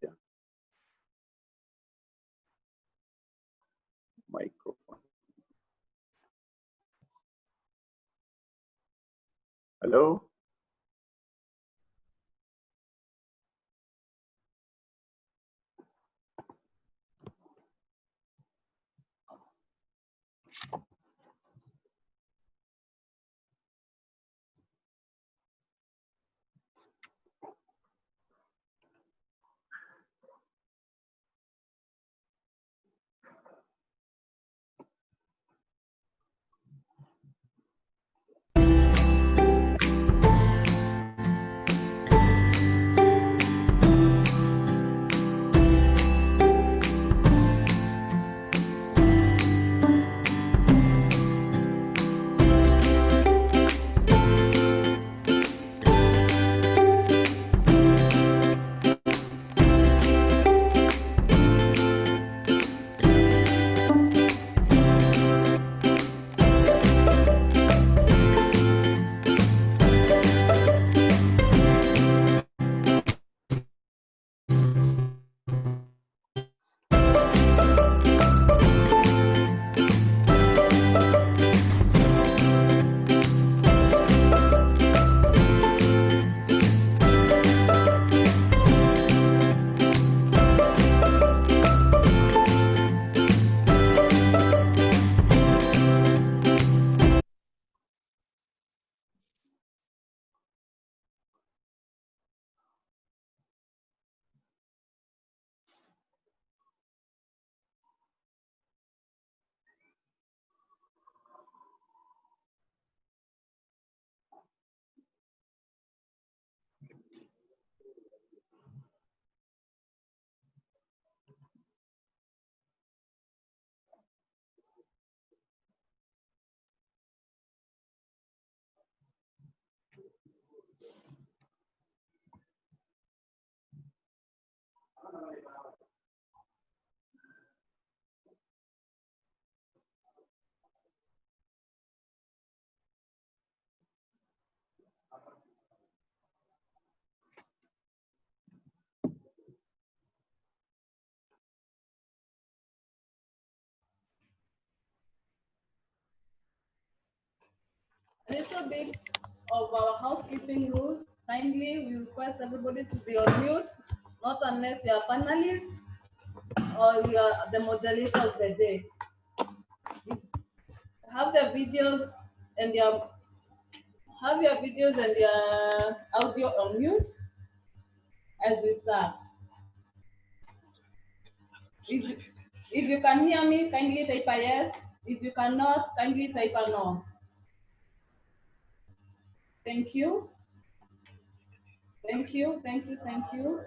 there. Microphone. Hello? A little bit of our housekeeping rules. Kindly, we request everybody to be on mute, not unless you are panelists or you are the moderator of the day. Have the videos and your audio on mute as we start. If you can hear me, kindly type a yes. If you cannot, kindly type a no. Thank you. Thank you, thank you, thank you.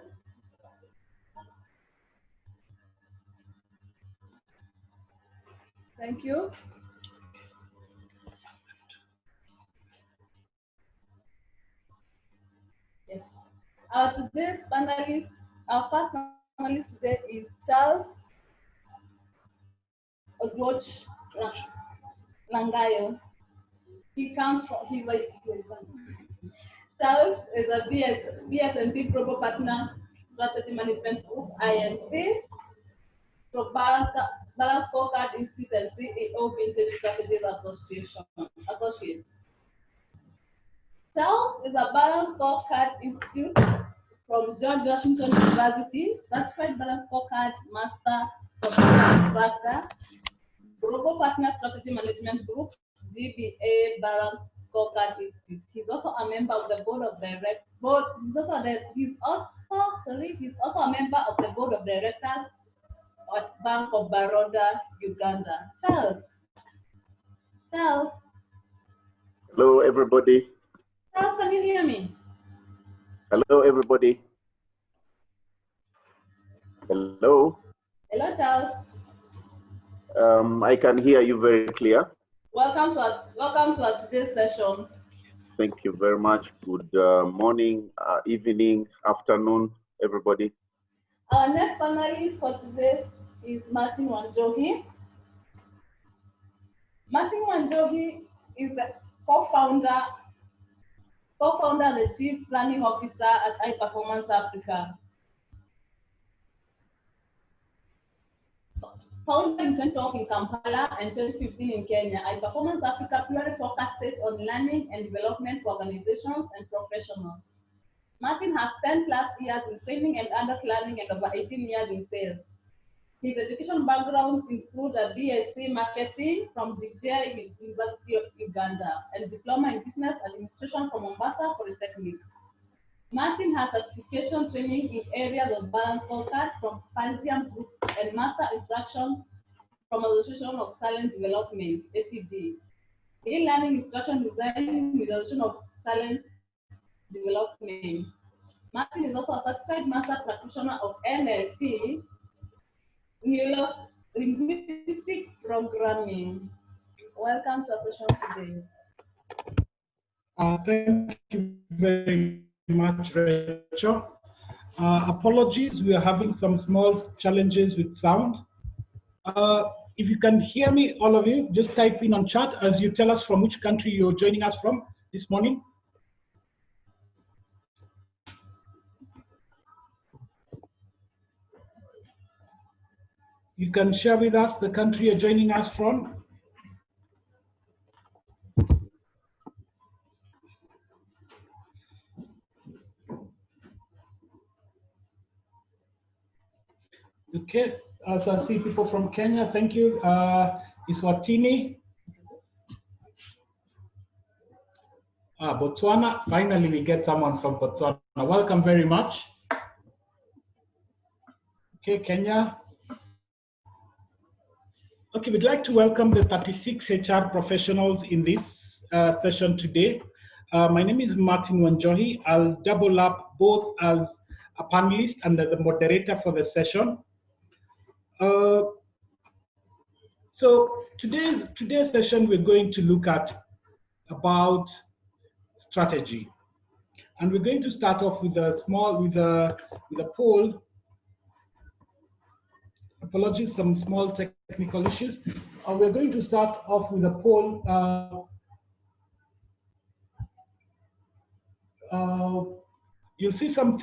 Thank you. Yes. Today's panelist, our first panelist today is Charles Ogwoch Langayo. He comes from, Charles is a BS&P Global Partner Strategy Management Group, INC, from Balance Scorecard Institute and CEO Vintage Strategies Associates. Charles is a Balance Scorecard Institute from George Washington University, certified Balance Scorecard Master Instructor, Global Partner Strategy Management Group, GBA Balance Scorecard Institute. He's also a member of the board of directors. He's also a member of the board of directors at Bank of Baroda, Uganda. Charles. Hello, everybody. Charles, can you hear me? Hello, everybody. Hello. Hello, Charles. I can hear you very clear. Welcome to today's session. Thank you very much. Good morning, evening, afternoon, everybody. Our next panelist for today is Martin Wanjohi. Martin Wanjohi is the co-founder and the Chief Planning Officer at High Performance Africa. Founded in 2012 in Kampala and 2015 in Kenya, iPerformance Africa purely focuses on learning and development for organizations and professionals. Martin has 10 plus years in training and adult learning and over 18 years in sales. His education backgrounds include a BSc Marketing from Vijay University of Uganda and Diploma in Business Administration from Mombasa Polytechnic. Martin has certification training in areas of balance scorecard from Pantheon Group and master instruction from Association of Talent Development, ATD. E-learning instruction design with Association of Talent Development. Martin is also a certified master practitioner of NLP, Linguistic Programming. Welcome to our session today. Thank you very much, Rachel. Apologies, we are having some small challenges with sound. If you can hear me, all of you, just type in on chat as you tell us from which country you're joining us from this morning. You can share with us the country you're joining us from. Okay, so I see people from Kenya, thank you. Iswatini. Botswana, finally we get someone from Botswana. Welcome very much. Okay, Kenya. Okay, we'd like to welcome the 36 HR professionals in this session today. My name is Martin Wanjohi. I'll double up both as a panelist and the moderator for the session. So today's session, we're going to look at about strategy. And we're going to start off with a poll. Apologies, some small technical issues. We're going to start off with a poll. You'll see some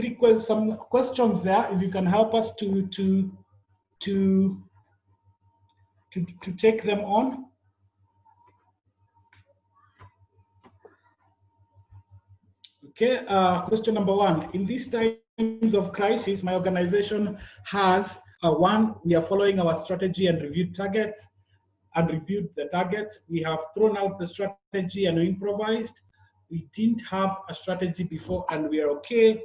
questions there. If you can help us to take them on. Okay, question number one. In these times of crisis, my organization has one, we are following our strategy and reviewed targets and reviewed the targets. We have thrown out the strategy and improvised. We didn't have a strategy before and we are okay.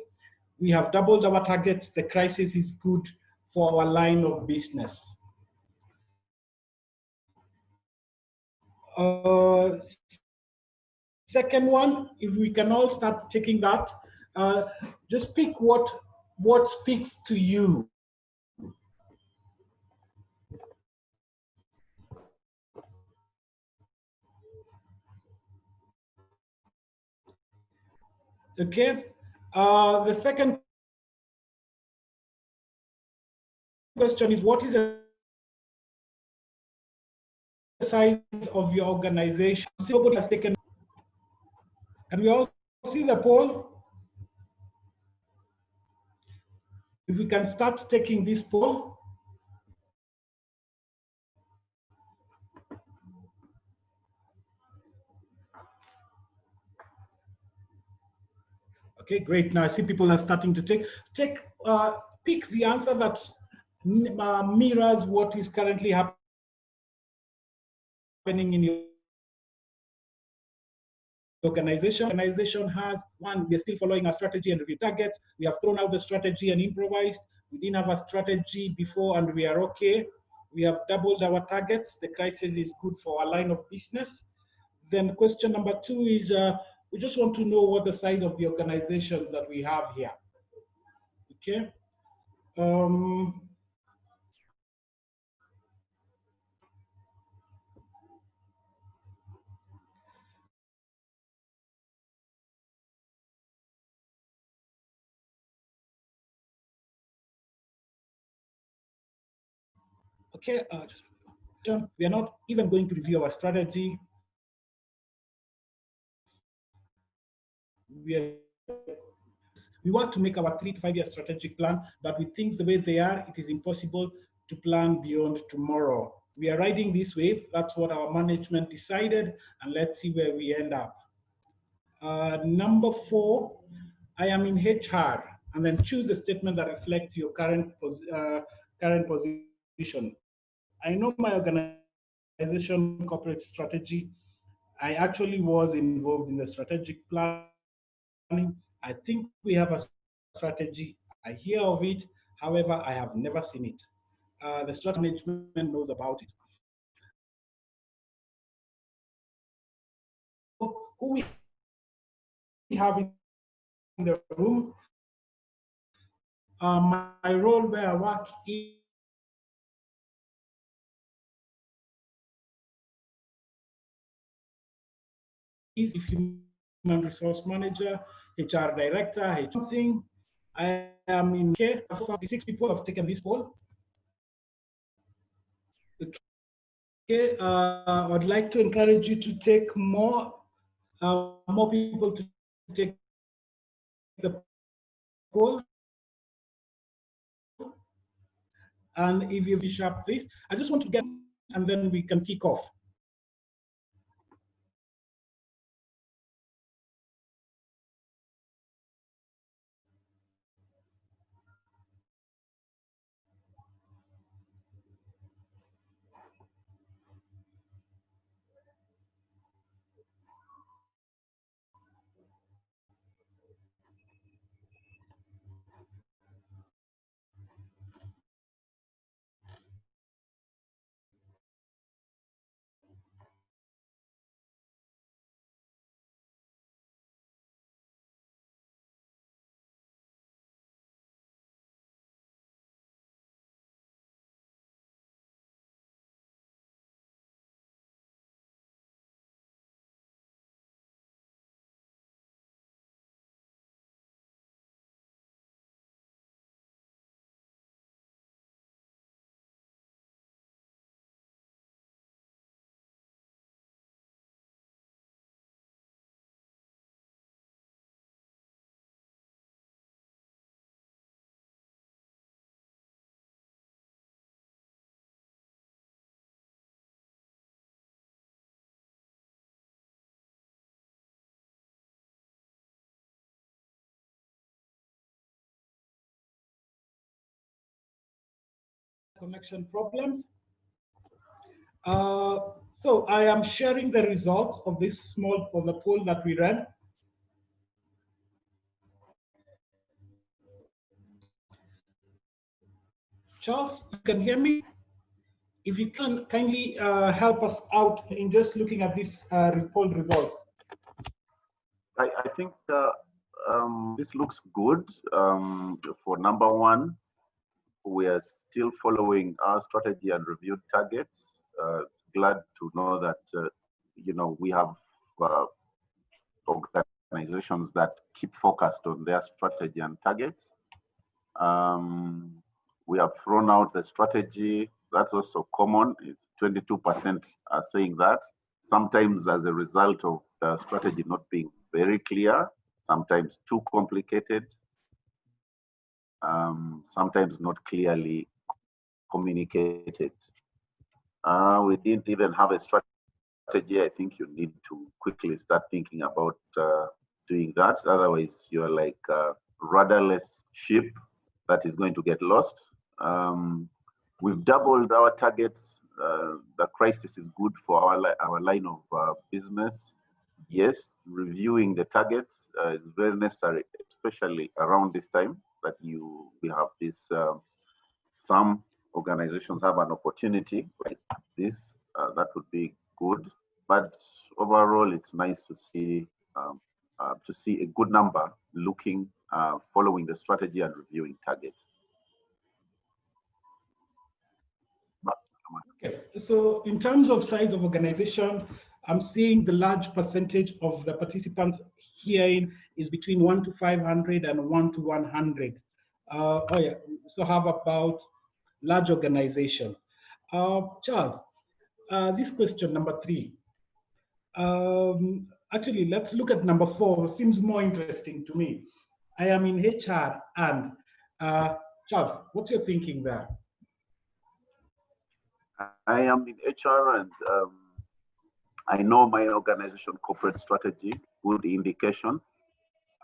We have doubled our targets. The crisis is good for our line of business. Second one, if we can all start taking that, just pick what speaks to you. Okay, the second question is, what is the size of your organization? Nobody has taken. Can we all see the poll? If we can start taking this poll. Okay, great. Now I see people are starting to pick the answer that mirrors what is currently happening in your organization. Organization has one, we're still following our strategy and review targets. We have thrown out the strategy and improvised. We didn't have a strategy before and we are okay. We have doubled our targets. The crisis is good for our line of business. Then question number two is, we just want to know what the size of the organization that we have here. Okay. Okay, we are not even going to review our strategy. We want to make our 3 to 5 year strategic plan, but with things the way they are, it is impossible to plan beyond tomorrow. We are riding this wave. That's what our management decided, and let's see where we end up. Number 4, I am in HR, and then choose a statement that reflects your current position. I know my organization corporate strategy. I actually was involved in the strategic planning. I think we have a strategy. I hear of it. However, I have never seen it. The strategy management knows about it. Who we have in the room? My role where I work is human resource manager, HR director, HR something. I am in care. 46 people have taken this poll. Okay, I'd like to encourage you to take more people to take the poll. And if you finish up this, I just want to get, and then we can kick off. Connection problems. So I am sharing the results of this small of the poll that we ran. Charles, you can hear me? If you can kindly help us out in just looking at these poll results. I think this looks good. For number 1, we are still following our strategy and reviewed targets. Glad to know that we have organizations that keep focused on their strategy and targets. We have thrown out the strategy. That's also common. 22% are saying that. Sometimes as a result of the strategy not being very clear, sometimes too complicated, sometimes not clearly communicated. We didn't even have a strategy. I think you need to quickly start thinking about doing that. Otherwise, you're like a rudderless ship that is going to get lost. We've doubled our targets. The crisis is good for our line of business. Yes, reviewing the targets is very necessary, especially around this time that we have this. Some organizations have an opportunity like this. That would be good. But overall, it's nice to see a good number looking, following the strategy and reviewing targets. Okay, so in terms of size of organizations, I'm seeing the large percentage of the participants herein is between 1 to 500 and 1 to 100. Oh yeah, so how about large organizations? Charles, this question number 3. Actually, let's look at number 4. Seems more interesting to me. I am in HR and Charles, what's your thinking there? I am in HR, and I know my organization corporate strategy, good indication,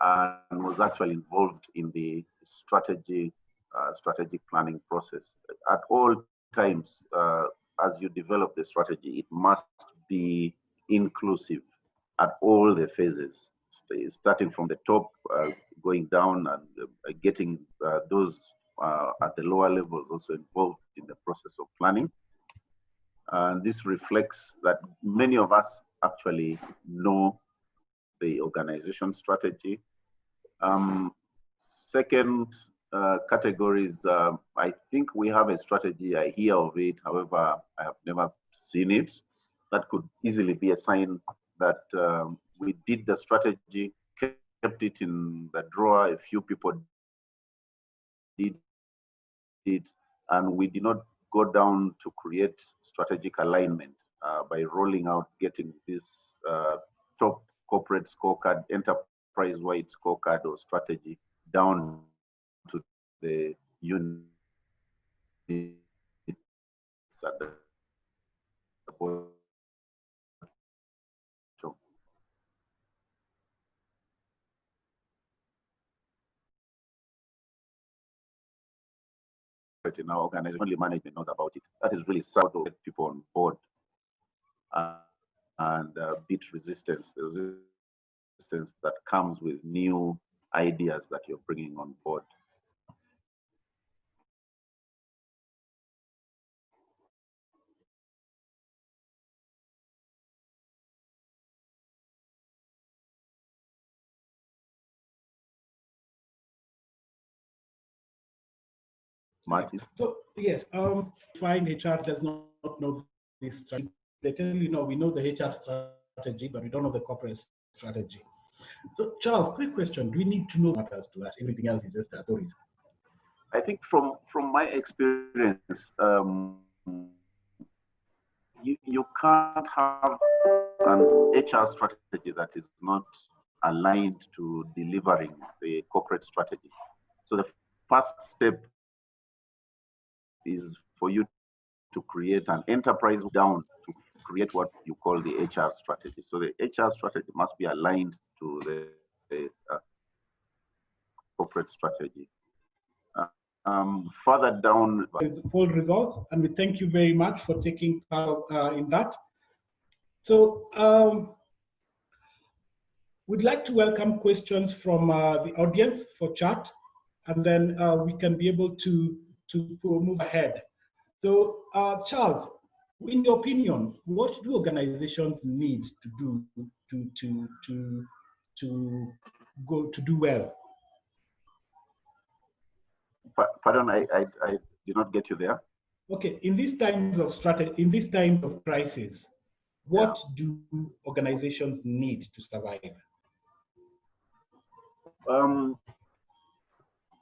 and was actually involved in the strategic planning process. At all times, as you develop the strategy, it must be inclusive at all the phases, starting from the top, going down, and getting those at the lower levels also involved in the process of planning. And this reflects that many of us actually know the organization strategy. Second category is, I think we have a strategy. I hear of it, however, I have never seen it. That could easily be a sign that we did the strategy, kept it in the drawer, a few people did it, and we did not go down to create strategic alignment by rolling out, getting this top corporate scorecard, enterprise-wide scorecard or strategy down to the unit at the bottom. In our organization, only management knows about it. That is really sad to get people on board and beat resistance, the resistance that comes with new ideas that you're bringing on board. Martin? So yes, fine, HR does not know this strategy. They tell you, no, we know the HR strategy, but we don't know the corporate strategy. So Charles, quick question: do we need to know matters to us? Everything else is just a story. I think from my experience, you can't have an HR strategy that is not aligned to delivering the corporate strategy. So the first step is for you to create an enterprise down to create what you call the HR strategy. So the HR strategy must be aligned to the corporate strategy. Further down, poll results, and we thank you very much for taking part in that. So we'd like to welcome questions from the audience for chat, and then we can be able to move ahead. So Charles, in your opinion, what do organizations need to do to do well? Pardon, I did not get you there. Okay, in these times of strategy, in these times of crisis, what do organizations need to survive?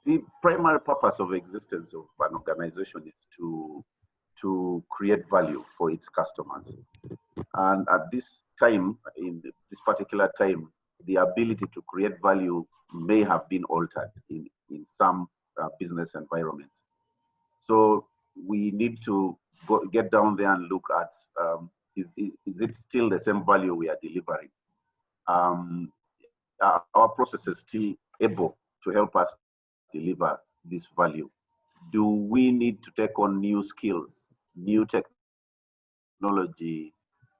The primary purpose of existence of an organization is to create value for its customers. And at this time, in this particular time, the ability to create value may have been altered in some business environments. So we need to get down there and look at, is it still the same value we are delivering? Our processes still able to help us deliver this value? Do we need to take on new skills, new technology,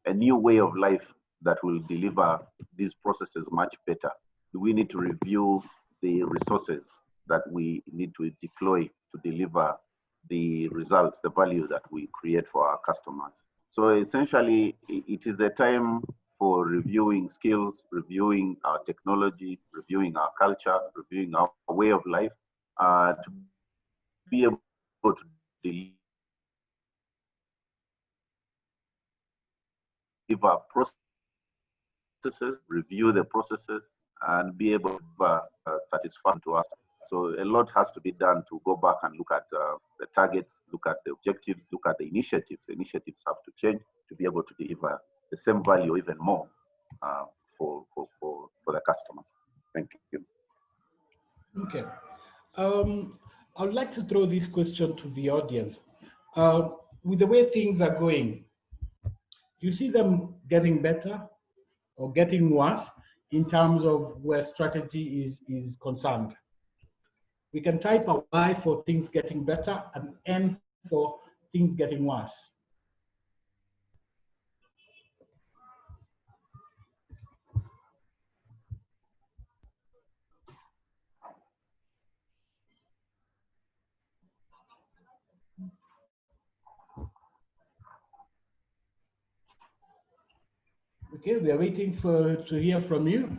a new way of life that will deliver these processes much better? Do we need to review the resources that we need to deploy to deliver the results, the value that we create for our customers? So essentially, it is a time for reviewing skills, reviewing our technology, reviewing our culture, reviewing our way of life, to be able to deliver processes, review the processes, and be able to satisfy to us. So a lot has to be done to go back and look at the targets, look at the objectives, look at the initiatives. The initiatives have to change to be able to deliver the same value, even more, for the customer. Thank you. Okay. I would like to throw this question to the audience. with the way things are going, you see them getting better or getting worse in terms of where strategy is concerned? We can type a Y for things getting better and N for things getting worse. Okay, we are waiting to hear from you.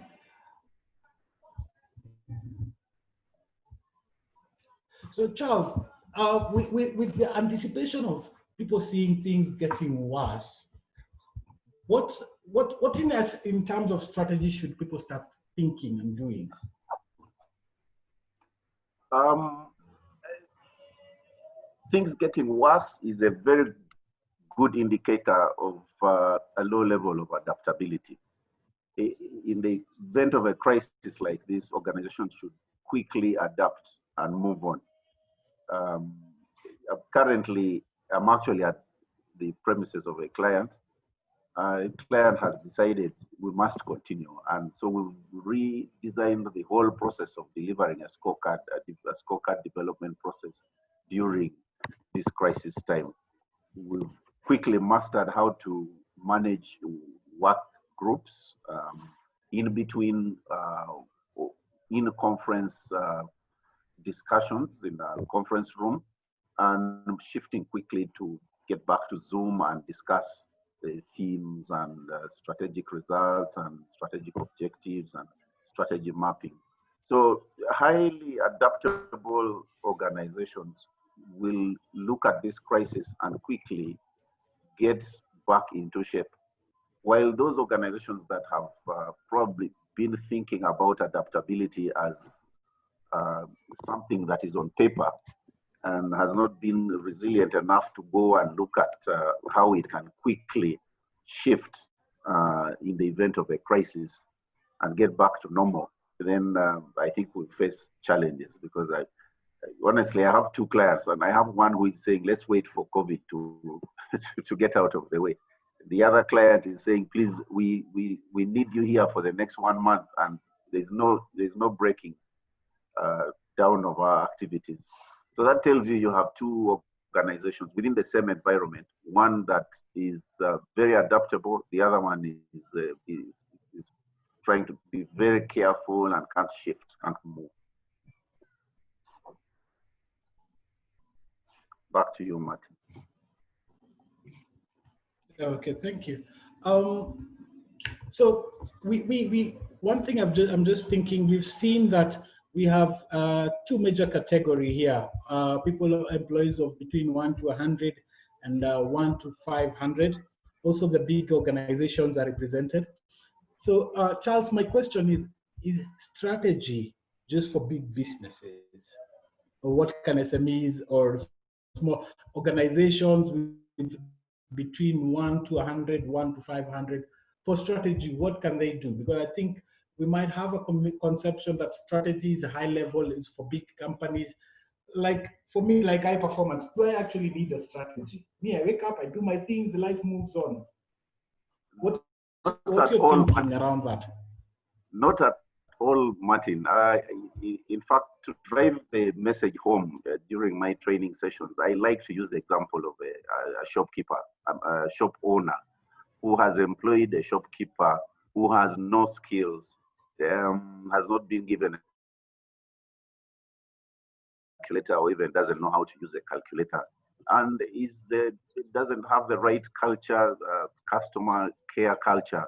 So Charles, with the anticipation of people seeing things getting worse, what in terms of strategy should people start thinking and doing? Things getting worse is a very good indicator of a low level of adaptability. In the event of a crisis like this, organizations should quickly adapt and move on. Currently, I'm actually at the premises of a client. A client has decided we must continue, and so we've redesigned the whole process of delivering a scorecard development process during this crisis time. We've quickly mastered how to manage work groups in between in-conference discussions in a conference room, and shifting quickly to get back to Zoom and discuss the themes and strategic results and strategic objectives and strategy mapping. So highly adaptable organizations will look at this crisis and quickly get back into shape. While those organizations that have probably been thinking about adaptability as something that is on paper and has not been resilient enough to go and look at how it can quickly shift in the event of a crisis and get back to normal, then I think we'll face challenges, because honestly, I have two clients, and I have one who is saying, let's wait for COVID to to get out of the way. The other client is saying, please, we need you here for the next 1 month, and there's no breaking down of our activities. So that tells you you have two organizations within the same environment, one that is very adaptable, the other one is trying to be very careful and can't shift, can't move. Back to you, Martin. Okay, thank you. So we one thing I'm just thinking, we've seen that we have two major categories here. People, employees of between 1 to 100 and 1 to 500. Also, the big organizations are represented. So, Charles, my question is strategy just for big businesses? Or what can SMEs or small organizations with between 1 to 100, 1 to 500, for strategy, what can they do? Because I think we might have a conception that strategy is high level, is for big companies. Like for me, like high performance, do I actually need a strategy? Me, I wake up, I do my things, life moves on. What's your thinking around that? Not at all, Martin. In fact, to drive the message home during my training sessions, I like to use the example of a shopkeeper, a shop owner who has employed a shopkeeper who has no skills, has not been given a calculator, or even doesn't know how to use a calculator, and doesn't have the right culture, customer care culture.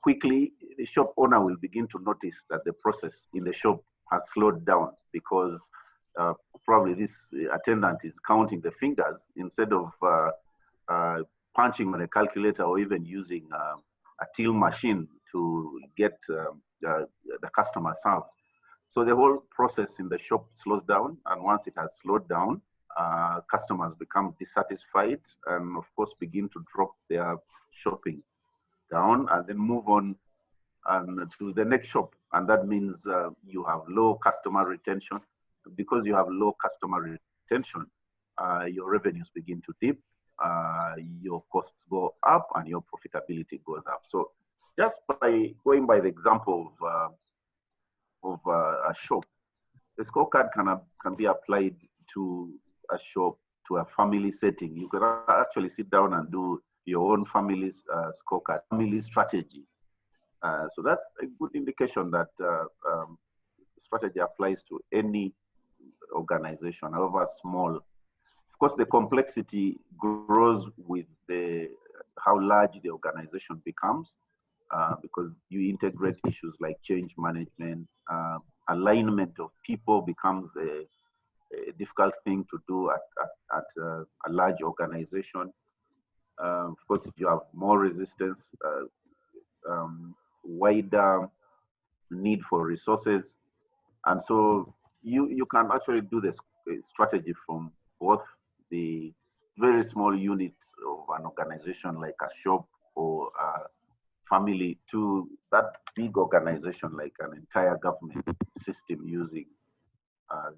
Quickly, the shop owner will begin to notice that the process in the shop has slowed down, because probably this attendant is counting the fingers instead of punching on a calculator or even using a till machine to get the customer served. So the whole process in the shop slows down, and once it has slowed down, customers become dissatisfied and of course begin to drop their shopping down and then move on and to the next shop. And that means you have low customer retention. Because you have low customer retention, your revenues begin to dip, your costs go up, and your profitability goes up. So just by going by the example of a shop, the scorecard can be applied to a shop, to a family setting. You can actually sit down and do your own family's scorecard, family strategy. So that's a good indication that strategy applies to any organization, however small. Of course, the complexity grows with how large the organization becomes, because you integrate issues like change management, alignment of people becomes a difficult thing to do at a large organization. Of course, you have more resistance, wider need for resources, and so you can actually do this strategy from both the very small unit of an organization like a shop or a family to that big organization like an entire government system using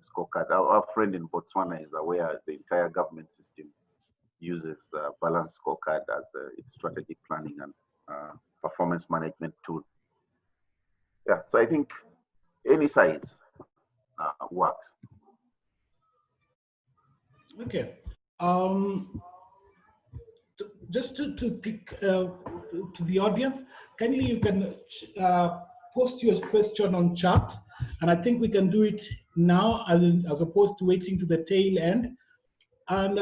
scorecard. Our friend in Botswana is aware the entire government system uses balanced scorecard as its strategic planning and performance management tool. Yeah, so I think any size works. Okay. Just to pick to the audience, you can post your question on chat, and I think we can do it now as opposed to waiting to the tail end. And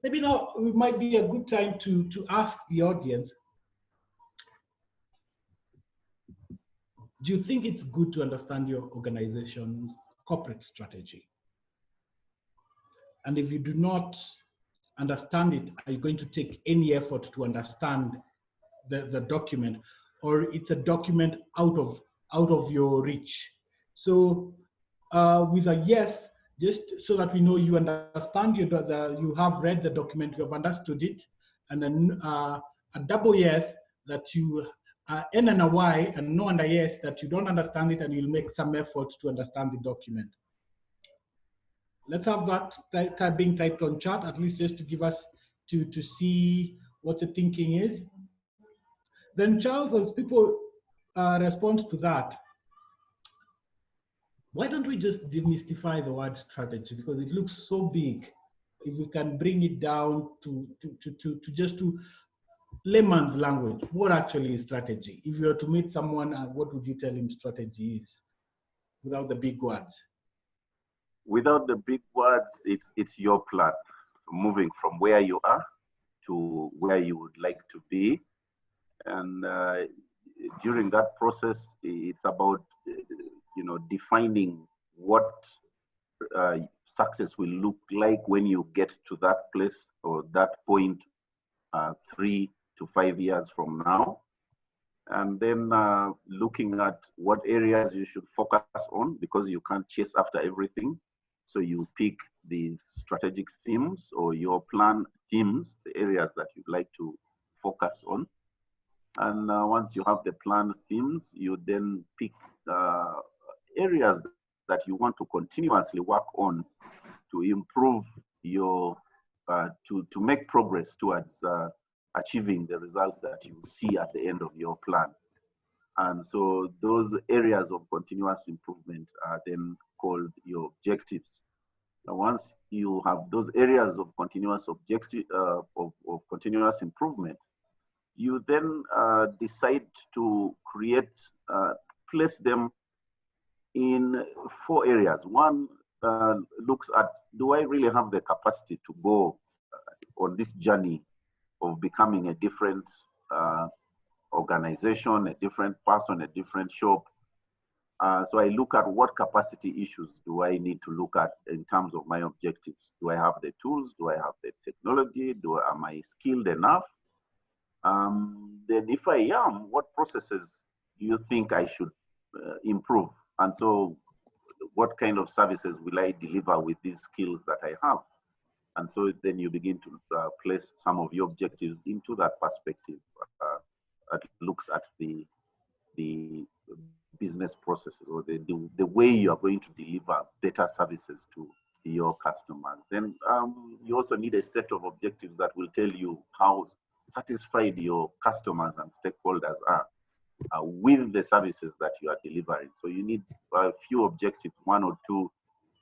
maybe now it might be a good time to ask the audience, do you think it's good to understand your organization's corporate strategy? And if you do not understand it, are you going to take any effort to understand the document, or it's a document out of your reach? So with a yes, just so that we know you understand, you have read the document, you have understood it, and then a double yes that you N and a Y, and no and a yes that you don't understand it and you'll make some effort to understand the document. Let's have that being typed on chat, at least just to give us to see what the thinking is. Then Charles, as people respond to that, why don't we just demystify the word strategy, because it looks so big. If we can bring it down to just to layman's language, what actually is strategy? If you were to meet someone, what would you tell him strategy is, without the big words? Without the big words, it's your plan, moving from where you are to where you would like to be. And during that process, it's about defining what success will look like when you get to that place or that point 3 to 5 years from now. And then looking at what areas you should focus on, because you can't chase after everything. So you pick these strategic themes or your plan themes, the areas that you'd like to focus on. And once you have the plan themes, you then pick areas that you want to continuously work on to improve your, to make progress towards achieving the results that you see at the end of your plan. And so those areas of continuous improvement are then called your objectives. And once you have those areas of continuous of continuous improvement, you then decide to place them in 4 areas. One looks at, do I really have the capacity to go on this journey of becoming a different organization, a different person, a different shop? So I look at what capacity issues do I need to look at in terms of my objectives. Do I have the tools? Do I have the technology? Am I skilled enough? Then if I am, what processes do you think I should improve? And so what kind of services will I deliver with these skills that I have? And so then you begin to place some of your objectives into that perspective. That looks at the business processes or the way you are going to deliver better services to your customers. Then you also need a set of objectives that will tell you how satisfied your customers and stakeholders are with the services that you are delivering. So you need a few objectives, one or two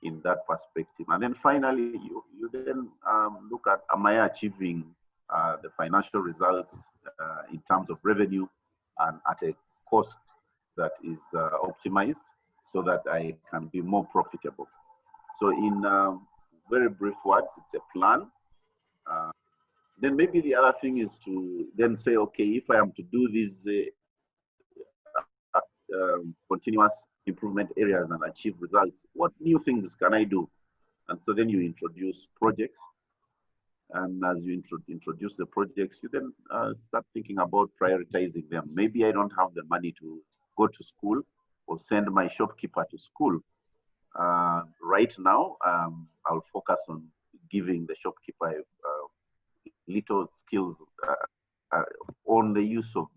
in that perspective. And then finally, you then look at, am I achieving the financial results in terms of revenue and at a cost that is optimized so that I can be more profitable. So in very brief words, it's a plan. Then maybe the other thing is to then say, okay, if I am to do these continuous improvement areas and achieve results, what new things can I do? And so then you introduce projects. And as you introduce the projects, you then start thinking about prioritizing them. Maybe I don't have the money to go to school or send my shopkeeper to school. Right now, I'll focus on giving the shopkeeper little skills on the use of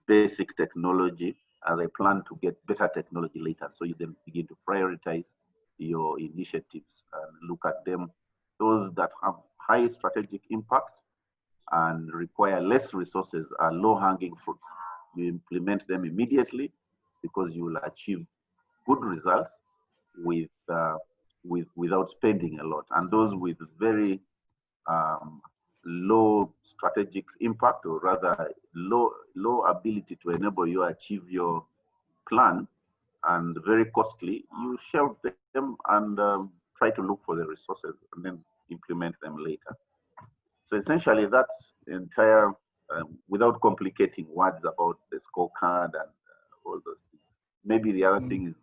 basic technology, as I plan to get better technology later. So you then begin to prioritize your initiatives and look at them. Those that have high strategic impact and require less resources are low-hanging fruits. You implement them immediately because you will achieve good results without spending a lot. And those with very low strategic impact, or rather low ability to enable you achieve your plan and very costly, you shelve them and try to look for the resources and then implement them later. So essentially that's the entire, without complicating words about the scorecard and all those things. Maybe the other thing is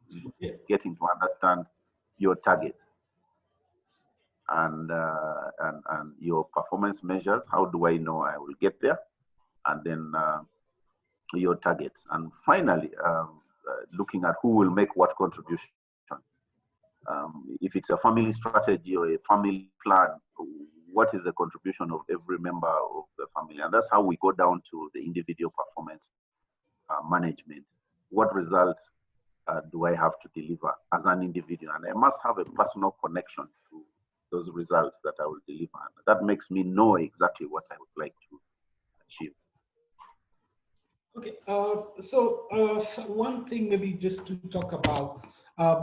getting to understand your targets and your performance measures. How do I know I will get there? And then your targets. And finally, looking at who will make what contribution. If it's a family strategy or a family plan, what is the contribution of every member of the family? And that's how we go down to the individual performance management. What results do I have to deliver as an individual? And I must have a personal connection to those results that I will deliver. And that makes me know exactly what I would like to achieve. Okay, so one thing maybe just to talk about,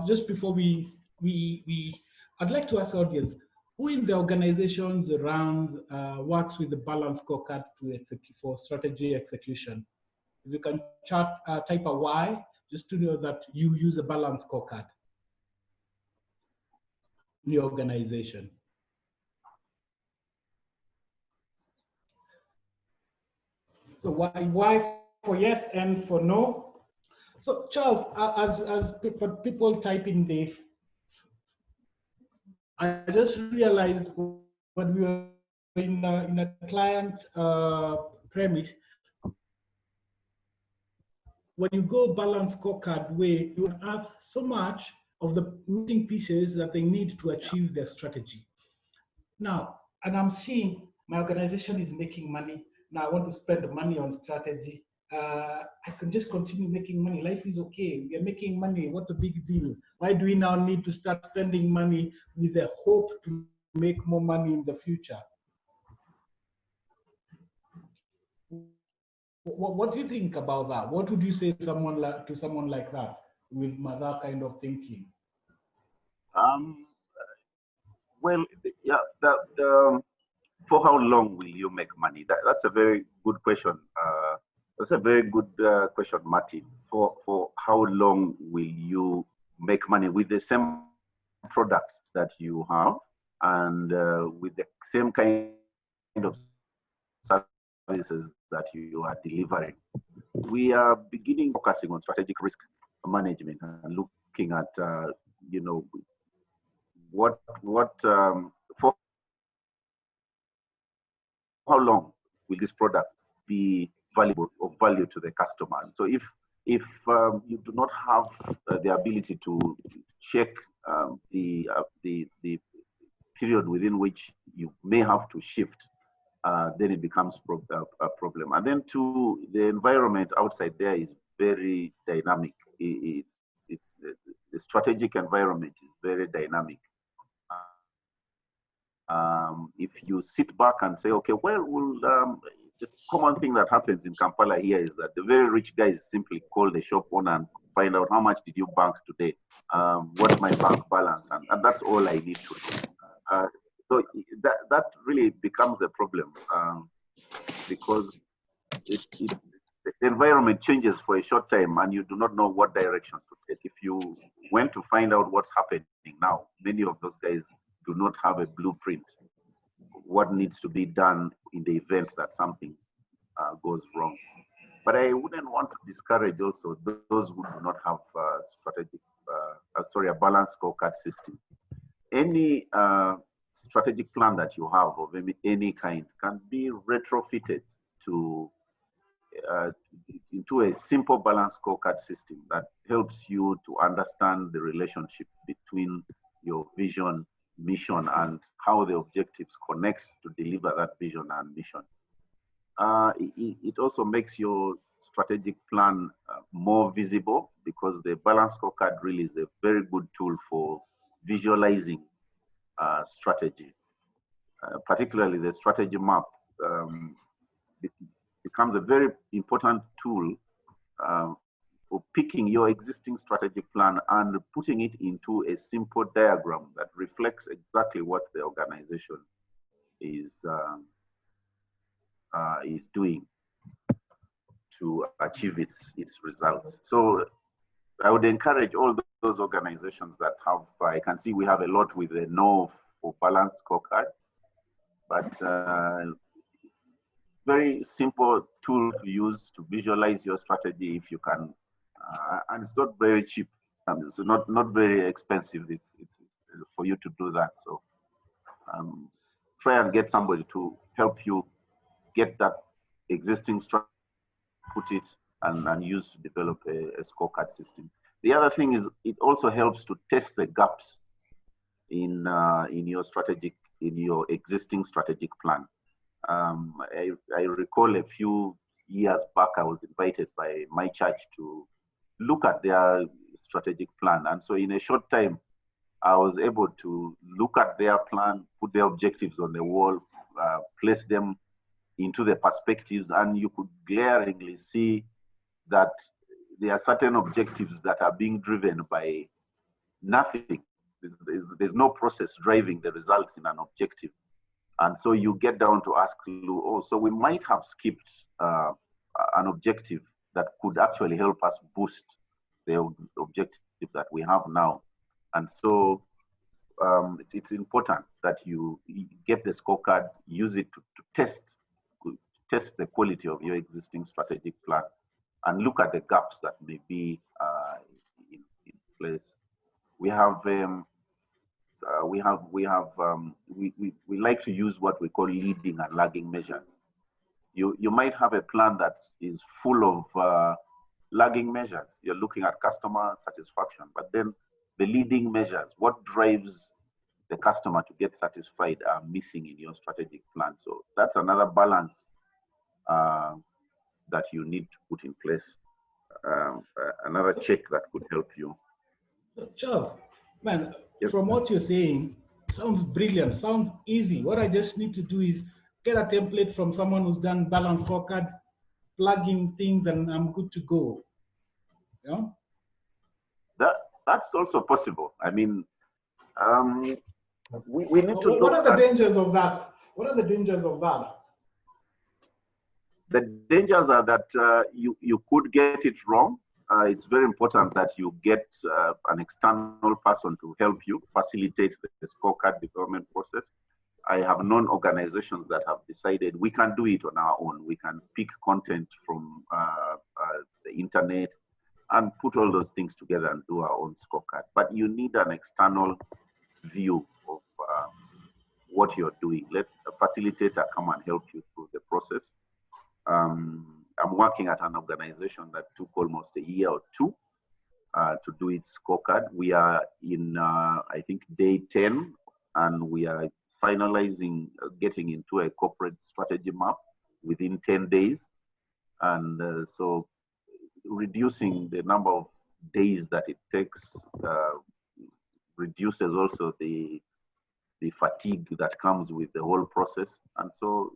just before I'd like to ask the audience, who in the organizations around works with the balanced scorecard to execute for strategy execution? If you can type a Y, just to know that you use a balanced scorecard in your organization. So Y for yes and for no. So Charles, as people type in this, I just realized when we were in a client premise, when you go balanced scorecard way, you have so much of the missing pieces that they need to achieve their strategy. Now, and I'm seeing my organization is making money. Now I want to spend the money on strategy. I can just continue making money. Life is okay. We are making money. What's the big deal? Why do we now need to start spending money with the hope to make more money in the future? What do you think about that? What would you say to someone like that with that kind of thinking? Well, yeah, for how long will you make money? That's a very good question. That's a very good question, Martin. For how long will you make money with the same product that you have and with the same kind of services that you are delivering? We are beginning focusing on strategic risk management and looking at, you know, for how long will this product be valuable or value to the customer? And so if you do not have the ability to check the period within which you may have to shift, then it becomes a problem. And then the environment outside there is very dynamic. The strategic environment is very dynamic. If you sit back and say, okay, well, the common thing that happens in Kampala here is that the very rich guys simply call the shop owner and find out how much did you bank today, what's my bank balance, and that's all I need to know. So that really becomes a problem because the environment changes for a short time and you do not know what direction to take. If you went to find out what's happening now, many of those guys do not have a blueprint. What needs to be done in the event that something goes wrong. But I wouldn't want to discourage also those who do not have a balanced scorecard system. Any strategic plan that you have of any kind can be retrofitted to into a simple balanced scorecard system that helps you to understand the relationship between your vision, mission, and how the objectives connect to deliver that vision and mission. It also makes your strategic plan more visible because the balanced scorecard really is a very good tool for visualizing strategy. Particularly the strategy map becomes a very important tool for picking your existing strategic plan and putting it into a simple diagram that reflects exactly what the organization is doing to achieve its results. So I would encourage all those organizations that have, I can see we have a lot with the no for balanced scorecard, but very simple tool to use to visualize your strategy if you can, and it's not very cheap. It's not very expensive. It's for you to do that. So try and get somebody to help you get that existing structure, put it and use to develop a scorecard system. The other thing is it also helps to test the gaps in your existing strategic plan. I recall a few years back, I was invited by my church to look at their strategic plan. And so in a short time, I was able to look at their plan, put their objectives on the wall, place them into the perspectives, and you could glaringly see that there are certain objectives that are being driven by nothing. There's no process driving the results in an objective. And so you get down to ask, oh, so we might have skipped an objective that could actually help us boost the objective that we have now. And so it's important that you get the scorecard, use it to test the quality of your existing strategic plan and look at the gaps that may be in place. We like to use what we call leading and lagging measures. You might have a plan that is full of lagging measures. You're looking at customer satisfaction, but then the leading measures, what drives the customer to get satisfied, are missing in your strategic plan. So that's another balance that you need to put in place. Another check that could help you. Charles, man, Yes. From what you're saying, sounds brilliant, sounds easy. What I just need to do is get a template from someone who's done balanced scorecard, plug in things, and I'm good to go. You know? That's also possible. I mean, we need to. What are the dangers of that? What are the dangers of that? The dangers are that you could get it wrong. It's very important that you get an external person to help you facilitate the scorecard development process. I have known organizations that have decided we can do it on our own. We can pick content from the internet and put all those things together and do our own scorecard. But you need an external view of what you're doing. Let a facilitator come and help you through the process. I'm working at an organization that took almost a year or two to do its scorecard. We are in, I think, day 10, and we are finalizing, getting into a corporate strategy map within 10 days. And so reducing the number of days that it takes reduces also the the fatigue that comes with the whole process. And so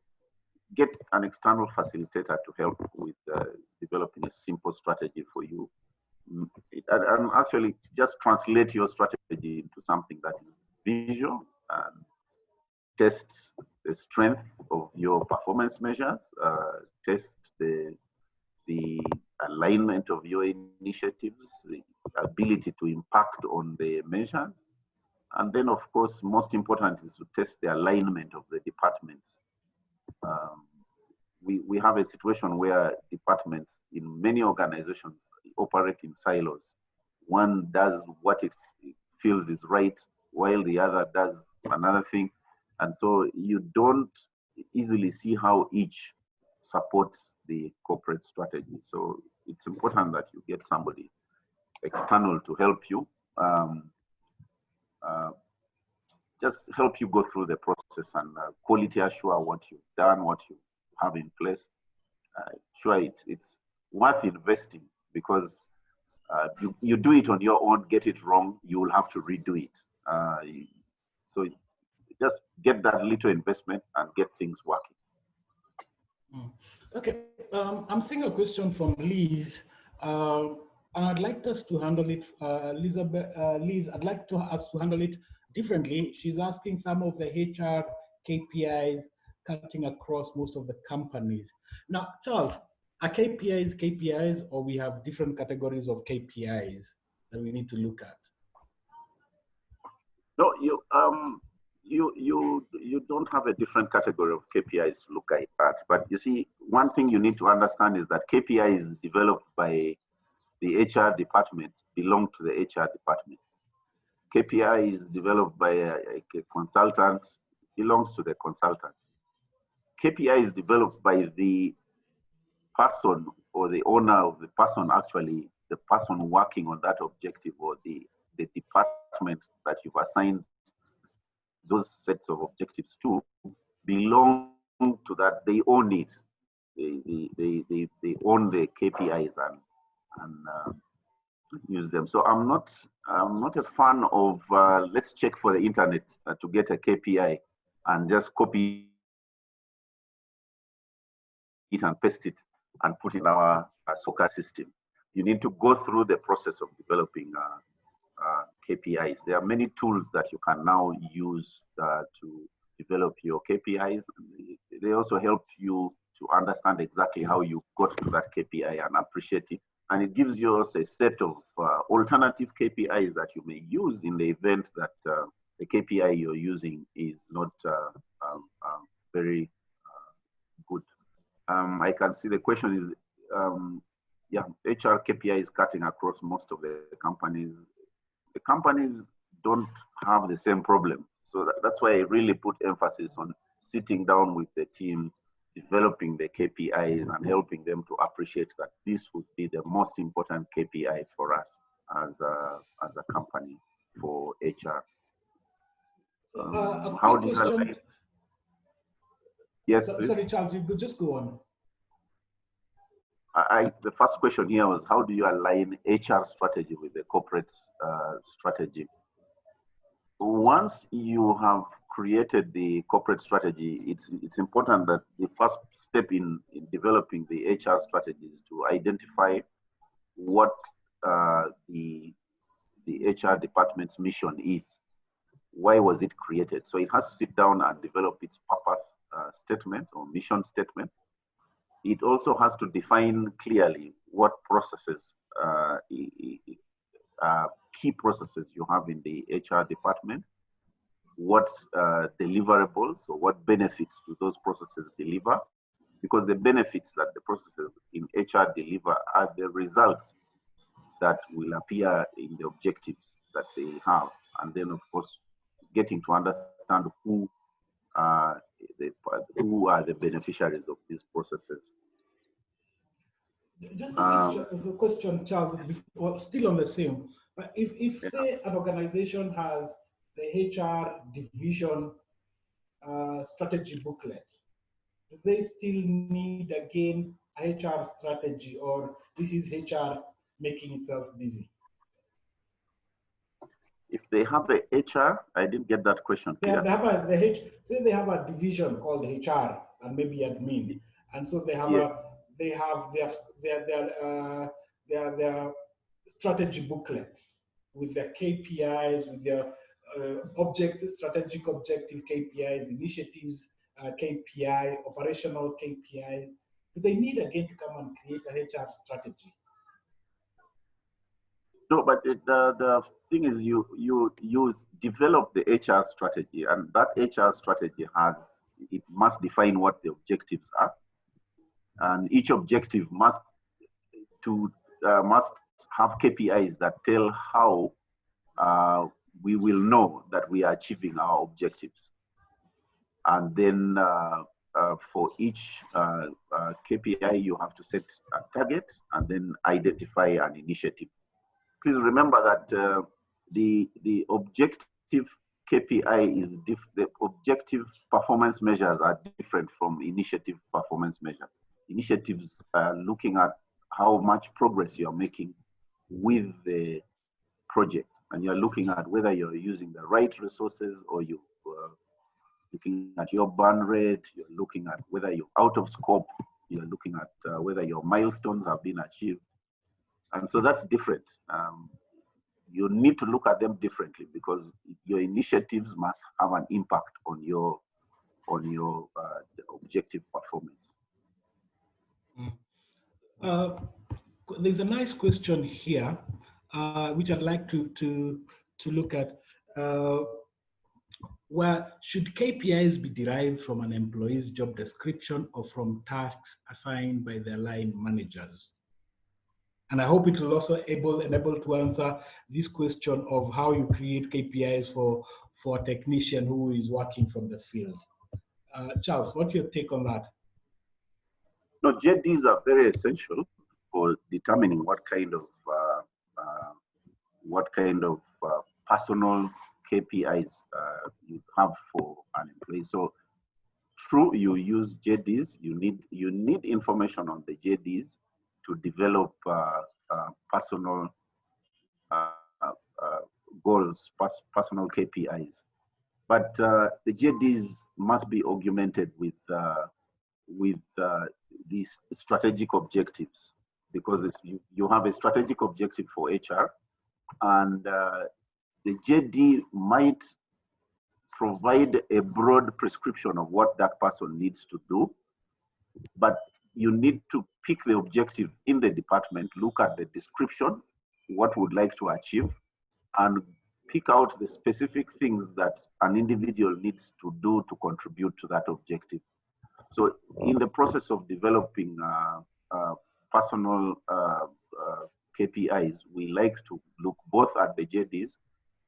get an external facilitator to help with developing a simple strategy for you. And actually just translate your strategy into something that is visual and test the strength of your performance measures, test the alignment of your initiatives, the ability to impact on the measures. And then, of course, most important is to test the alignment of the departments. We have a situation where departments in many organizations operate in silos. One does what it feels is right, while the other does another thing. And so you don't easily see how each supports the corporate strategy. So it's important that you get somebody external to help you, just help you go through the process and quality assure what you've done, what you have in place. Sure, it's worth investing, because you do it on your own, get it wrong, you will have to redo it. So just get that little investment and get things working. Okay, I'm seeing a question from Liz, and I'd like us to handle it, Liz, I'd like us to handle it differently. She's asking some of the HR KPIs cutting across most of the companies. Now, Charles, are KPIs, or we have different categories of KPIs that we need to look at? No, you don't have a different category of KPIs to look at, but you see, one thing you need to understand is that KPIs developed by the HR department belong to the HR department. KPI is developed by a consultant, belongs to the consultant. KPI is developed by the person or the owner of the person, actually the person working on that objective, or the department that you've assigned those sets of objectives to belong to that. They own it. They own the KPIs and use them. So I'm not a fan of let's check for the internet to get a KPI and just copy it and paste it and put in our soccer system. You need to go through the process of developing KPIs. There are many tools that you can now use to develop your KPIs. They also help you to understand exactly how you got to that KPI and appreciate it. And it gives you also a set of alternative KPIs that you may use in the event that the KPI you're using is not very good. I can see the question is, yeah, HR KPI is cutting across most of the companies. The companies don't have the same problem. So that's why I really put emphasis on sitting down with the team, developing the KPIs and helping them to appreciate that this would be the most important KPI for us as a company for HR. How do you align? Yes, please. Sorry, Charles, you could just go on. The first question here was, how do you align HR strategy with the corporate strategy? Once you have created the corporate strategy, it's important that the first step in developing the HR strategy is to identify what the HR department's mission is. Why was it created? So it has to sit down and develop its purpose statement or mission statement. It also has to define clearly what processes, key processes you have in the HR department, what deliverables or what benefits do those processes deliver, because the benefits that the processes in HR deliver are the results that will appear in the objectives that they have. And then, of course, getting to understand who are the beneficiaries of these processes. Just a question, Charles, still on the same. But if say an organization has the HR division strategy booklet, do they still need again a HR strategy, or this is HR making itself busy? If they have a HR, I didn't get that question clear. They have say they have a division called HR and maybe admin, and so they have their strategy booklets with their KPIs, with their strategic objective KPIs, initiatives KPI, operational KPIs. Do they need again to come and create a HR strategy? No, but the thing is, you develop the HR strategy, and that HR strategy must define what the objectives are, and each objective must have KPIs that tell how we will know that we are achieving our objectives, and then for each KPI you have to set a target and then identify an initiative. Please remember that the objective KPI is the objective performance measures are different from initiative performance measures. Initiatives are looking at how much progress you are making with the project, and you're looking at whether you're using the right resources, or you looking at your burn rate, you're looking at whether you're out of scope, you're looking at whether your milestones have been achieved. And so that's different. You need to look at them differently because your initiatives must have an impact on your objective performance. There's a nice question here, which I'd like to look at. Where should KPIs be derived from an employee's job description or from tasks assigned by their line managers? And I hope it will also enable to answer this question of how you create KPIs for a technician who is working from the field. Charles, what's your take on that? No, JDs are very essential for determining what kind of personal KPIs you have for an employee. So, true, you use JDs. You need information on the JDs to develop personal goals, personal KPIs. But the JDs must be augmented with these strategic objectives, because you have a strategic objective for HR, and the JD might provide a broad prescription of what that person needs to do, but you need to pick the objective in the department, look at the description, what would like to achieve, and pick out the specific things that an individual needs to do to contribute to that objective. So in the process of developing personal KPIs, we like to look both at the JDs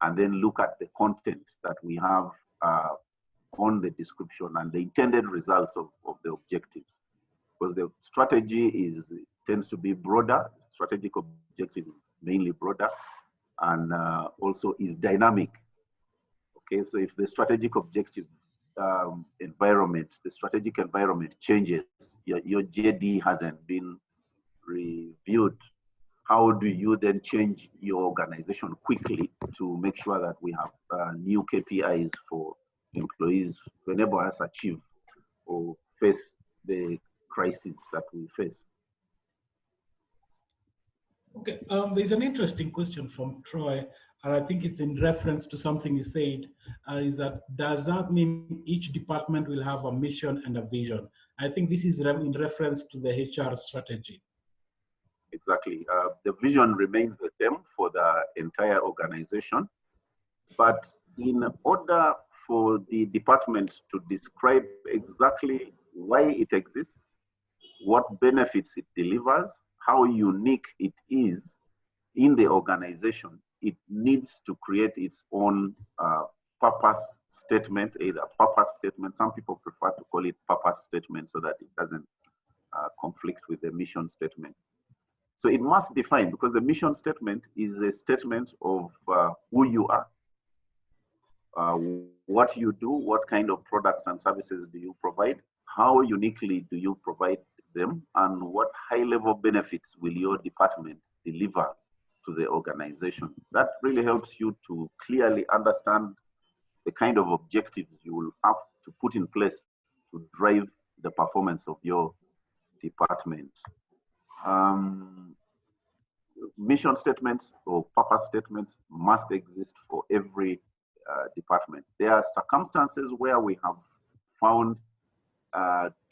and then look at the content that we have on the description and the intended results of the objectives. Because the strategy tends to be broader, strategic objective is mainly broader, and also is dynamic. Okay, so if the strategic objective the strategic environment changes, your JD hasn't been reviewed, how do you then change your organization quickly to make sure that we have new KPIs for employees to enable us achieve or face the crisis that we face? Okay, there's an interesting question from Troy, and I think it's in reference to something you said, is that, does that mean each department will have a mission and a vision? I think this is in reference to the HR strategy. Exactly. The vision remains the same for the entire organization, but in order for the department to describe exactly why it exists, what benefits it delivers, how unique it is in the organization, it needs to create its own purpose statement, either purpose statement. Some people prefer to call it purpose statement so that it doesn't conflict with the mission statement. So it must define, because the mission statement is a statement of who you are, what you do, what kind of products and services do you provide, how uniquely do you provide them, and what high-level benefits will your department deliver to the organization. That really helps you to clearly understand the kind of objectives you will have to put in place to drive the performance of your department. Mission statements or purpose statements must exist for every department. There are circumstances where we have found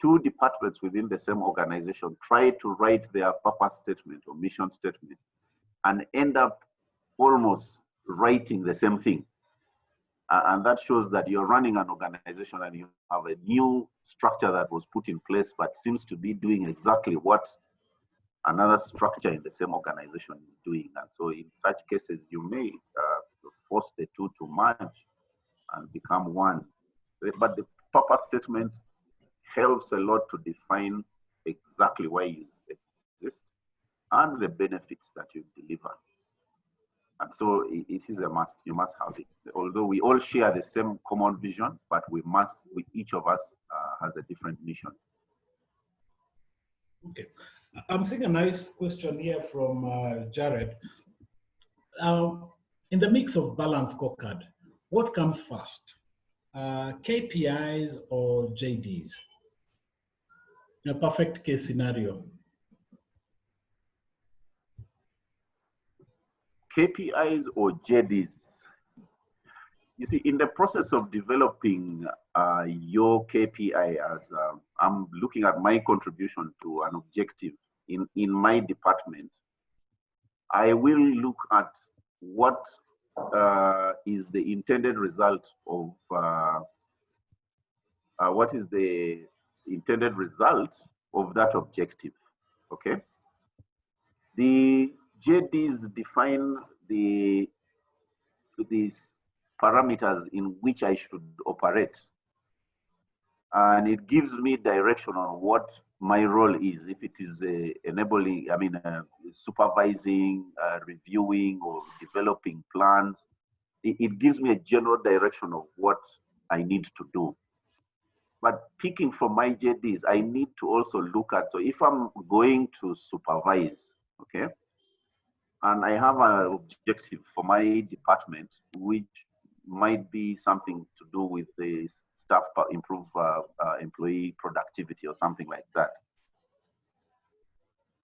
two departments within the same organization try to write their purpose statement or mission statement and end up almost writing the same thing. And that shows that you're running an organization and you have a new structure that was put in place, but seems to be doing exactly what another structure in the same organization is doing. And so in such cases, you may force the two to merge and become one. But the purpose statement helps a lot to define exactly why you exist and the benefits that you deliver. And so it is a must. You must have it. Although we all share the same common vision, but each of us has a different mission. Okay. I'm seeing a nice question here from Jared. In the mix of balanced scorecard, what comes first? KPIs or JDs? In a perfect case scenario. KPIs or JDs? You see, in the process of developing your KPI, as I'm looking at my contribution to an objective in my department, I will look at what is the intended result of that objective. Okay. The JDs define these parameters in which I should operate. And it gives me direction on what my role is, if it is enabling, supervising, reviewing, or developing plans. It gives me a general direction of what I need to do. But picking from my JDs, I need to also look at, so if I'm going to supervise, okay, and I have an objective for my department, which might be something to do with the staff, improve employee productivity or something like that.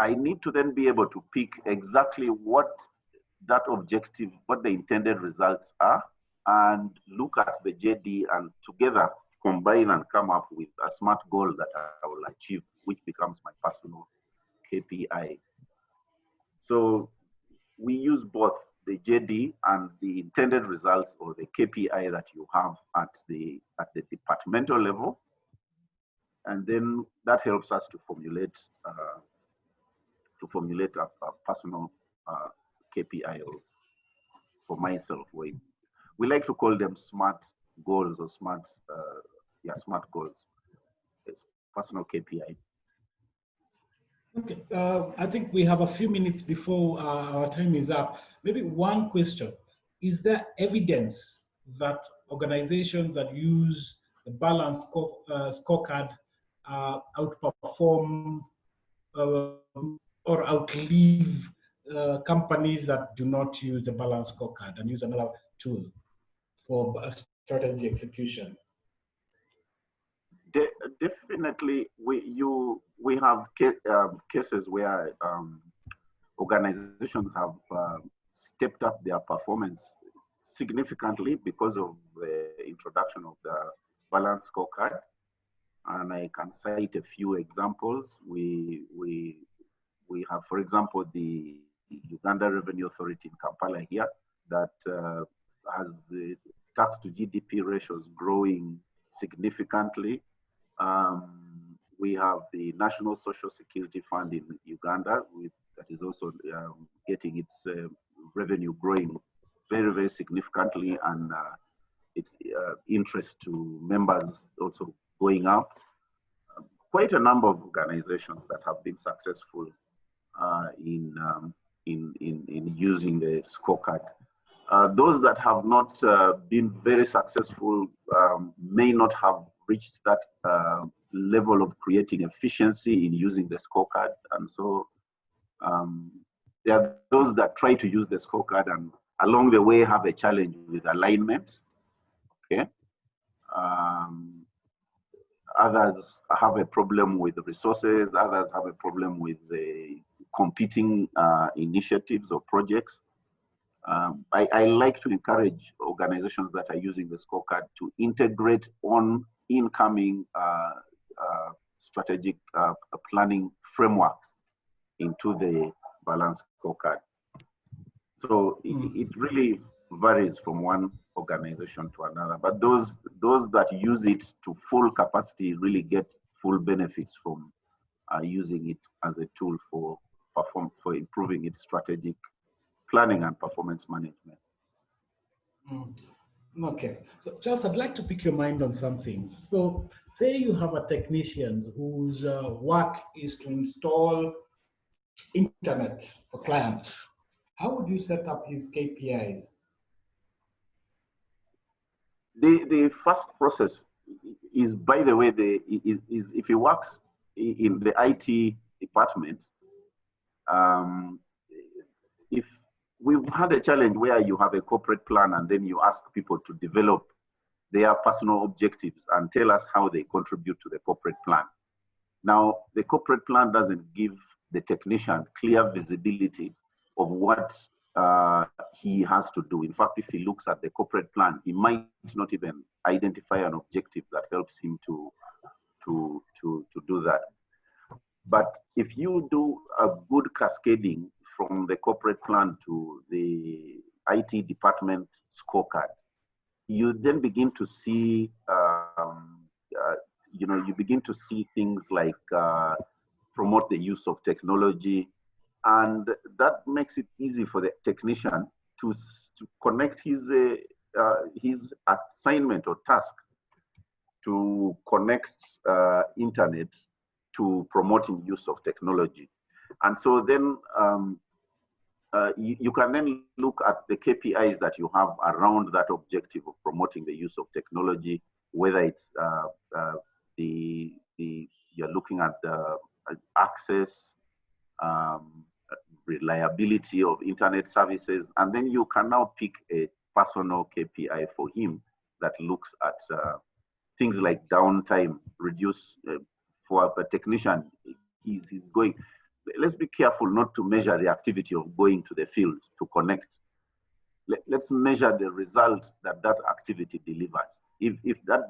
I need to then be able to pick exactly what that objective, what the intended results are, and look at the JD and together combine and come up with a SMART goal that I will achieve, which becomes my personal KPI. So we use both the JD and the intended results or the KPI that you have at the departmental level, and then that helps us to formulate a personal KPI for myself. We like to call them SMART goals or SMART goals. It's personal KPI. Okay, I think we have a few minutes before our time is up. Maybe one question. Is there evidence that organizations that use the balanced scorecard outperform or outlive companies that do not use the balanced scorecard and use another tool for strategy execution? Definitely, we have cases where organizations have stepped up their performance significantly because of the introduction of the balanced scorecard, and I can cite a few examples. We have, for example, the Uganda Revenue Authority in Kampala here that has the tax to GDP ratios growing significantly. We have the National Social Security Fund in Uganda that is also getting its revenue growing very, very significantly, and its interest to members also going up. Quite a number of organizations that have been successful in using the scorecard. Those that have not been very successful may not have reached that level of creating efficiency in using the scorecard, and so there are those that try to use the scorecard and along the way have a challenge with alignment. Okay. Others have a problem with the resources. Others have a problem with the competing initiatives or projects. I like to encourage organizations that are using the scorecard to integrate on incoming strategic planning frameworks into the balanced scorecard. So it really varies from one organization to another, but those that use it to full capacity really get full benefits from using it as a tool for improving its strategic planning and performance management. Okay, so Charles, I'd like to pick your mind on something. So say you have a technician whose work is to install internet for clients. How would you set up his KPIs? The first process is, by the way, is if he works in the IT department, if we've had a challenge where you have a corporate plan and then you ask people to develop their personal objectives and tell us how they contribute to the corporate plan. Now, the corporate plan doesn't give the technician clear visibility of what he has to do. In fact, if he looks at the corporate plan, he might not even identify an objective that helps him to do that. But if you do a good cascading from the corporate plan to the IT department scorecard, you then begin to see, you begin to see things like promote the use of technology, and that makes it easy for the technician to connect his assignment or task to connect internet to promoting use of technology. And so then you can then look at the KPIs that you have around that objective of promoting the use of technology, whether it's you're looking at the access, reliability of internet services, and then you can now pick a personal KPI for him that looks at things like downtime, reduce for a technician. He's going. Let's be careful not to measure the activity of going to the field to connect. Let's measure the result that that activity delivers. If that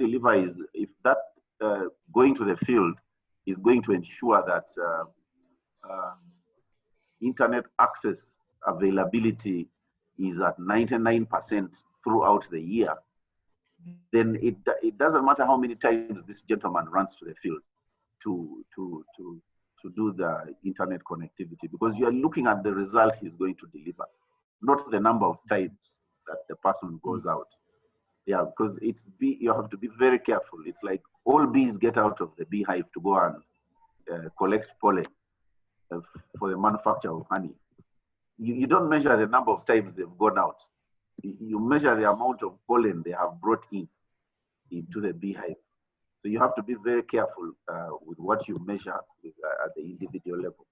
going to the field is going to ensure that internet access availability is at 99% throughout the year, then it doesn't matter how many times this gentleman runs to the field to do the internet connectivity, because you are looking at the result he's going to deliver, not the number of times that the person goes out. Yeah, because you have to be very careful. It's like all bees get out of the beehive to go and collect pollen for the manufacture of honey. You don't measure the number of times they've gone out. You measure the amount of pollen they have brought into the beehive. So you have to be very careful with what you measure at the individual level.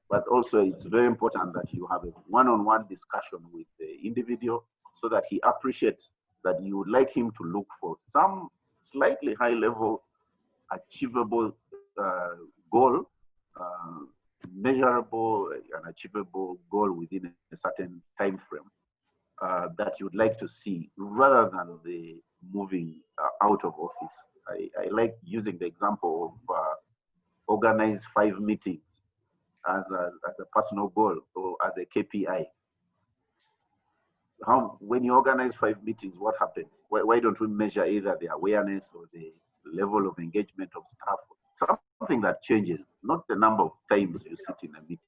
But also it's very important that you have a one-on-one discussion with the individual so that he appreciates that you would like him to look for some slightly high level, achievable goal, measurable and achievable goal within a certain time frame that you'd like to see, rather than the moving out of office. I like using the example of organize 5 meetings as a personal goal or as a KPI. When you organize 5 meetings, what happens? Why don't we measure either the awareness or the level of engagement of staff? Something that changes, not the number of times you sit in a meeting.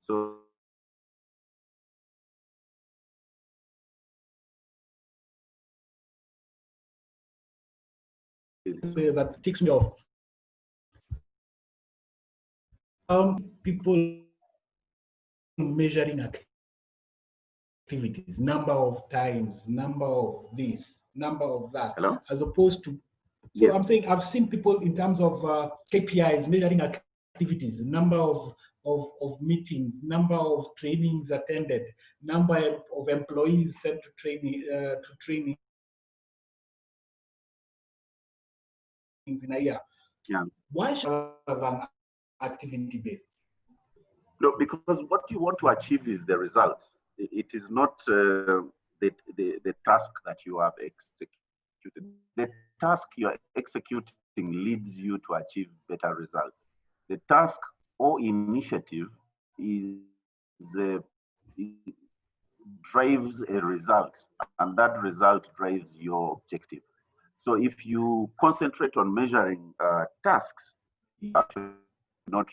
So that ticks me off. People measuring activities, number of times, number of this, number of that, hello? as opposed to So Yes. I'm saying I've seen people in terms of KPIs, measuring activities, number of meetings, number of trainings attended, number of employees sent to training in a year. Yeah. Why should than activity based? No, because what you want to achieve is the results. It is not the task that you have executed. The task you are executing leads you to achieve better results. The task or initiative is it drives a result, and that result drives your objective. So if you concentrate on measuring tasks, you actually not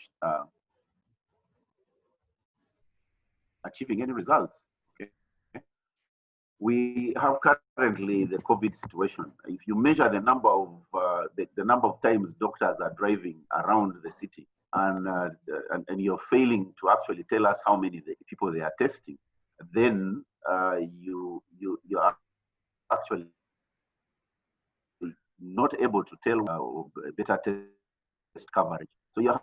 achieving any results. Okay? We have currently the COVID situation. If you measure the number of the number of times doctors are driving around the city, and you're failing to actually tell us how many people they are testing, then you're actually not able to tell better test coverage. So you have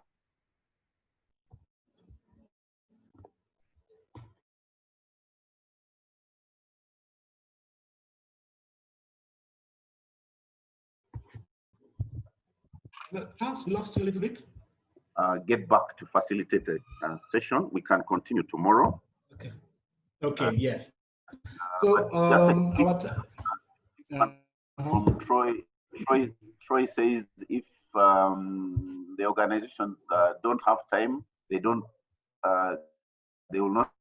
Charles, we lost you a little bit. get back to facilitate a session. We can continue tomorrow. Okay. Okay. Yes. So from Troy says if the organizations don't have time, they will not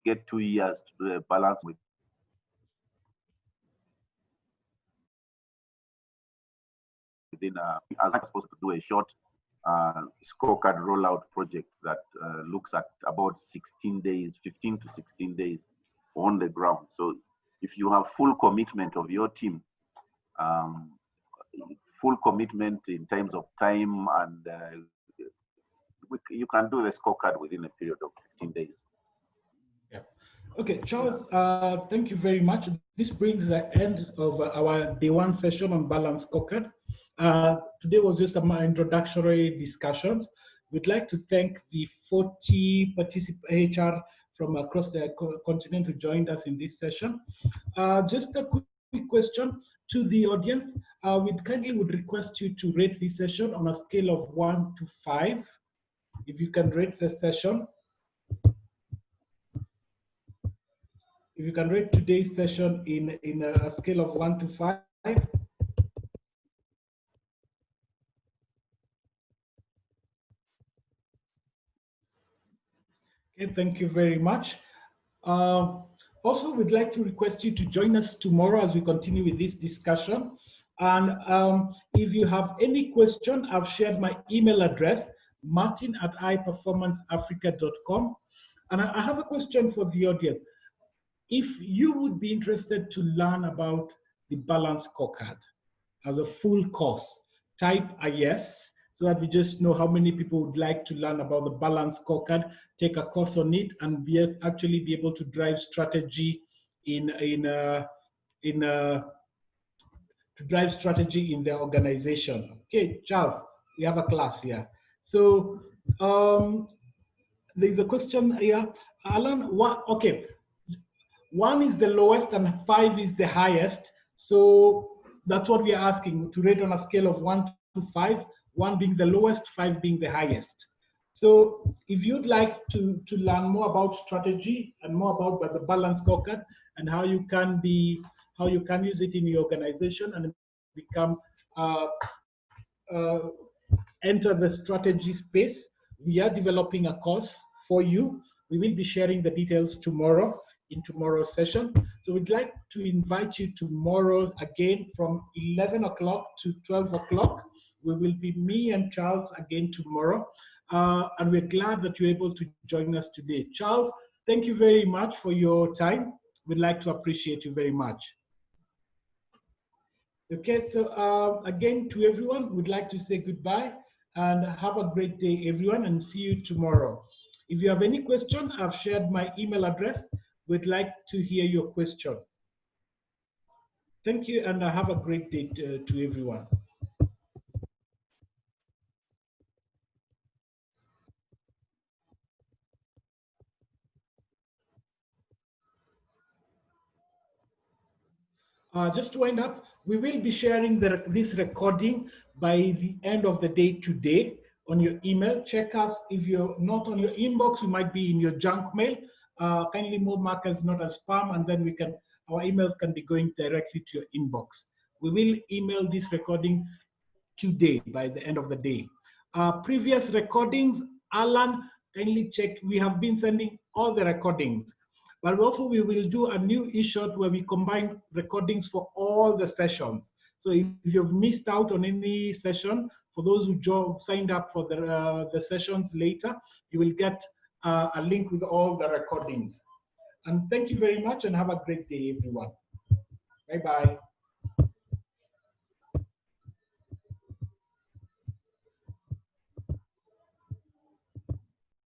get 2 years to do a balance with. Within as I'm supposed to do a short scorecard rollout project that looks at about 16 days, 15 to 16 days on the ground. So if you have full commitment of your team, full commitment in terms of time, and you can do the scorecard within a period of 15 days. Yeah. Okay, Charles, thank you very much. This brings the end of our day one session on Balance Scorecard. Today was just my introductory discussions. We'd like to thank the 40 participants HR from across the continent who joined us in this session. Just a quick question to the audience. We kindly would request you to rate this session on a scale of 1 to 5. If you can rate the session. If you can rate today's session in a scale of 1 to 5. Okay, thank you very much. Also, we'd like to request you to join us tomorrow as we continue with this discussion. And if you have any question, I've shared my email address, martin@iperformanceafrica.com. And I have a question for the audience. If you would be interested to learn about the Balance Scorecard as a full course, type a yes, so that we just know how many people would like to learn about the Balance Scorecard, take a course on it, and actually be able to drive strategy to drive strategy in the organization. Okay, Charles, we have a class here. So there's a question here. Alan, okay. 1 is the lowest and 5 is the highest. So that's what we are asking, to rate on a scale of 1 to 5, 1 being the lowest, 5 being the highest. So if you'd like to learn more about strategy and more about the Balance Scorecard and how you can use it in your organization and become enter the strategy space, we are developing a course for you. We will be sharing the details tomorrow in tomorrow's session. So we'd like to invite you tomorrow again from 11 o'clock to 12 o'clock. We will be me and Charles again tomorrow. And we're glad that you're able to join us today. Charles, thank you very much for your time. We'd like to appreciate you very much. Okay, so again to everyone, we'd like to say goodbye and have a great day, everyone, and see you tomorrow. If you have any question, I've shared my email address. We'd like to hear your question. Thank you, and have a great day to everyone. Just to wind up, we will be sharing this recording by the end of the day today on your email. Check us. If you're not on your inbox, we might be in your junk mail. Kindly mark as not as spam, and then our emails can be going directly to your inbox. We will email this recording today by the end of the day. Previous recordings, Alan, kindly check. We have been sending all the recordings. But also we will do a new e-shot where we combine recordings for all the sessions. So if you've missed out on any session, for those who signed up for the sessions later, you will get a link with all the recordings. And thank you very much and have a great day, everyone. Bye-bye.